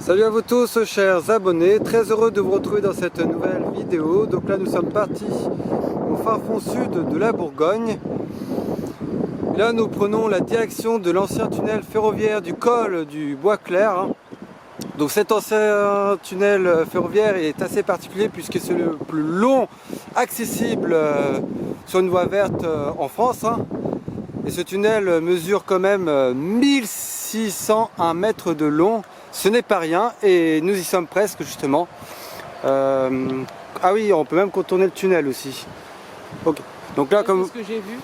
Salut à vous tous chers abonnés, très heureux de vous retrouver dans cette nouvelle vidéo. Donc là nous sommes partis au fin fond sud de la Bourgogne. Et là nous prenons la direction de l'ancien tunnel ferroviaire du col du Bois-Clair. Donc cet ancien tunnel ferroviaire est assez particulier puisque c'est le plus long accessible sur une voie verte en France. Et ce tunnel mesure quand même 1601 mètres de long. Ce n'est pas rien et nous y sommes presque justement. Ah oui, on peut même contourner le tunnel aussi. Ok. Donc là, comme ce que j'ai vu.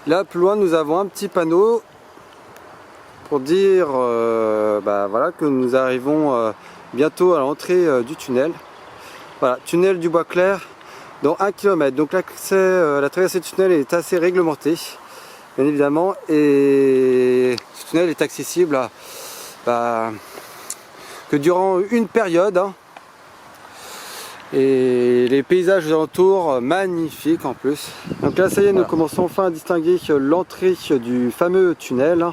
Là, plus loin, nous avons un petit panneau pour dire voilà, que nous arrivons bientôt à l'entrée du tunnel. Voilà, tunnel du Bois-Clair dans 1 km. Donc l'accès, la traversée du tunnel est assez réglementée, bien évidemment, et ce tunnel est accessible que durant une période. Et les paysages aux alentours magnifiques en plus. Donc là ça y est, nous commençons enfin à distinguer l'entrée du fameux tunnel.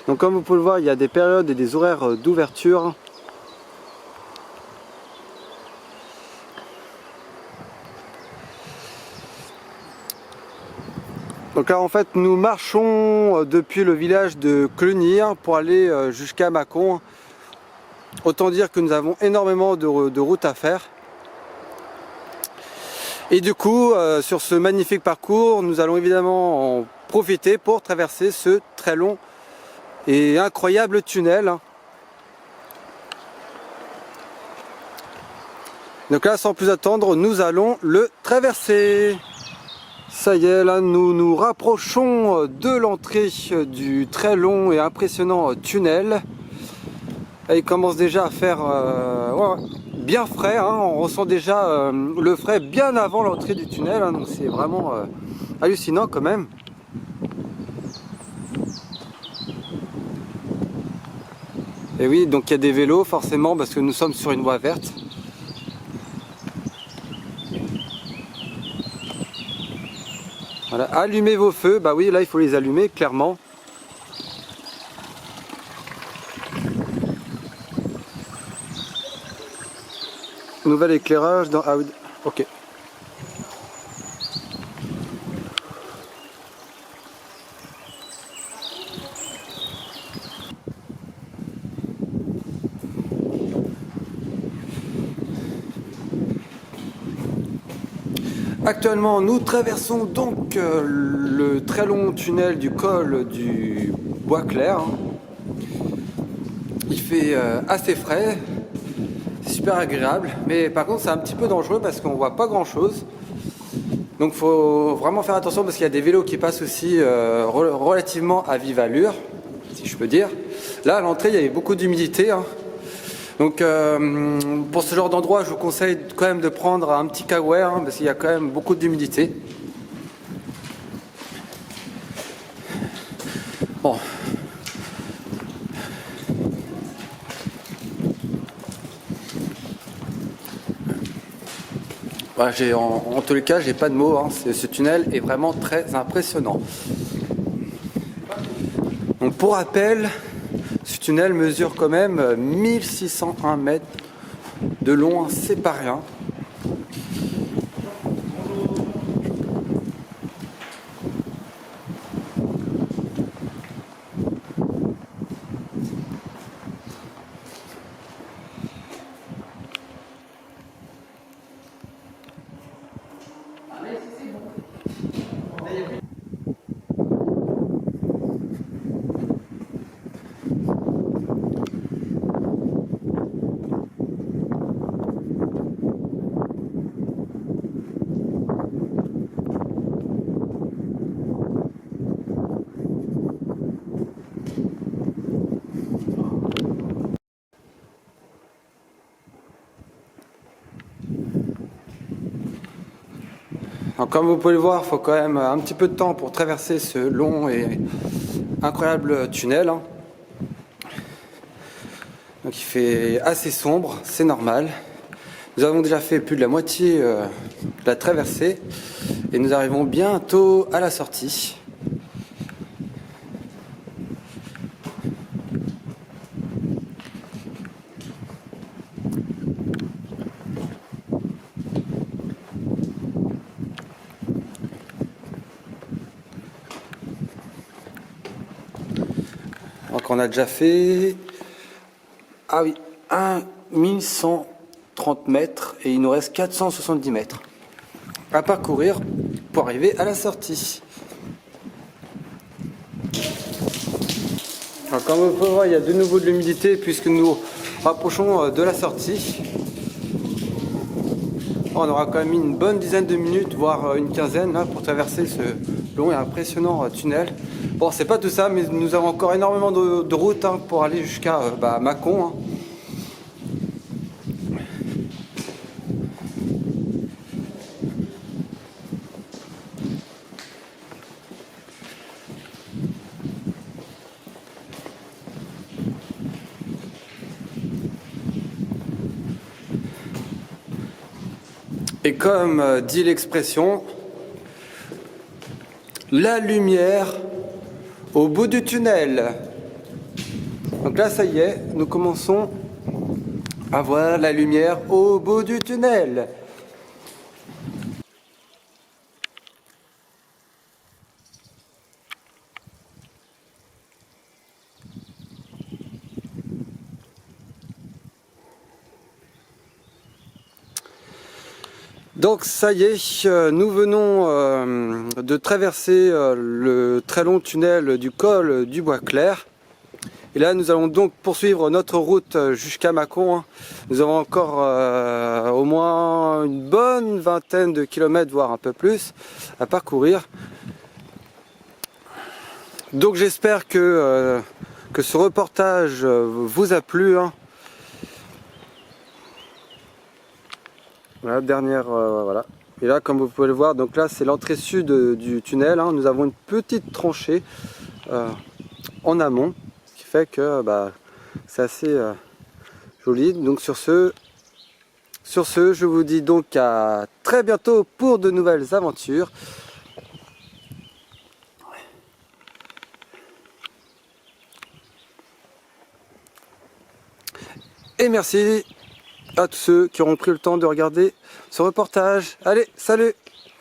Donc comme vous pouvez le voir, il y a des périodes et des horaires d'ouverture. Donc là en fait nous marchons depuis le village de Clenir pour aller jusqu'à Mâcon. Autant dire que nous avons énormément de routes à faire. Et du coup sur ce magnifique parcours nous allons évidemment en profiter pour traverser ce très long et incroyable tunnel. Donc là sans plus attendre nous allons le traverser. Ça y est, là nous nous rapprochons de l'entrée du très long et impressionnant tunnel. Là, il commence déjà à faire bien frais, on ressent déjà le frais bien avant l'entrée du tunnel, donc c'est vraiment hallucinant quand même. Et oui, donc il y a des vélos forcément parce que nous sommes sur une voie verte. Voilà, allumez vos feux, bah oui là il faut les allumer clairement. Nouvel éclairage dans... Ah oui, ok. Actuellement, nous traversons donc le très long tunnel du col du Bois-Clair. Il fait assez frais, c'est super agréable, mais par contre c'est un petit peu dangereux parce qu'on voit pas grand chose. Donc il faut vraiment faire attention parce qu'il y a des vélos qui passent aussi relativement à vive allure, si je peux dire. Là à l'entrée il y avait beaucoup d'humidité. Donc pour ce genre d'endroit je vous conseille quand même de prendre un petit caouet parce qu'il y a quand même beaucoup d'humidité. Bon. Voilà, en tous les cas j'ai pas de mots, ce tunnel est vraiment très impressionnant. Donc pour rappel, ce tunnel mesure quand même 1601 mètres de long, c'est pas rien. Donc, comme vous pouvez le voir, il faut quand même un petit peu de temps pour traverser ce long et incroyable tunnel. Donc il fait assez sombre, c'est normal. Nous avons déjà fait plus de la moitié de la traversée et nous arrivons bientôt à la sortie. on a déjà fait, ah oui, 1130 mètres et il nous reste 470 mètres à parcourir pour arriver à la sortie. Alors, comme vous pouvez voir, il y a de nouveau de l'humidité puisque nous rapprochons de la sortie. On aura quand même mis une bonne dizaine de minutes, voire une quinzaine là, pour traverser ce long et impressionnant tunnel. Bon, c'est pas tout ça, mais nous avons encore énormément de route hein, pour aller jusqu'à Mâcon. Hein. Et comme dit l'expression, la lumière au bout du tunnel. Donc là, ça y est, nous commençons à voir la lumière au bout du tunnel. Donc ça y est, nous venons de traverser le très long tunnel du col du Bois Clair. Et là nous allons donc poursuivre notre route jusqu'à Mâcon. Nous avons encore au moins une bonne vingtaine de kilomètres, voire un peu plus, à parcourir. Donc j'espère que ce reportage vous a plu. Hein. Voilà, dernière, voilà. Et là, comme vous pouvez le voir, donc là, c'est l'entrée sud du tunnel. Hein. Nous avons une petite tranchée en amont, ce qui fait que c'est assez joli. Donc sur ce, je vous dis donc à très bientôt pour de nouvelles aventures. Et merci à tous ceux qui auront pris le temps de regarder ce reportage. Allez, salut!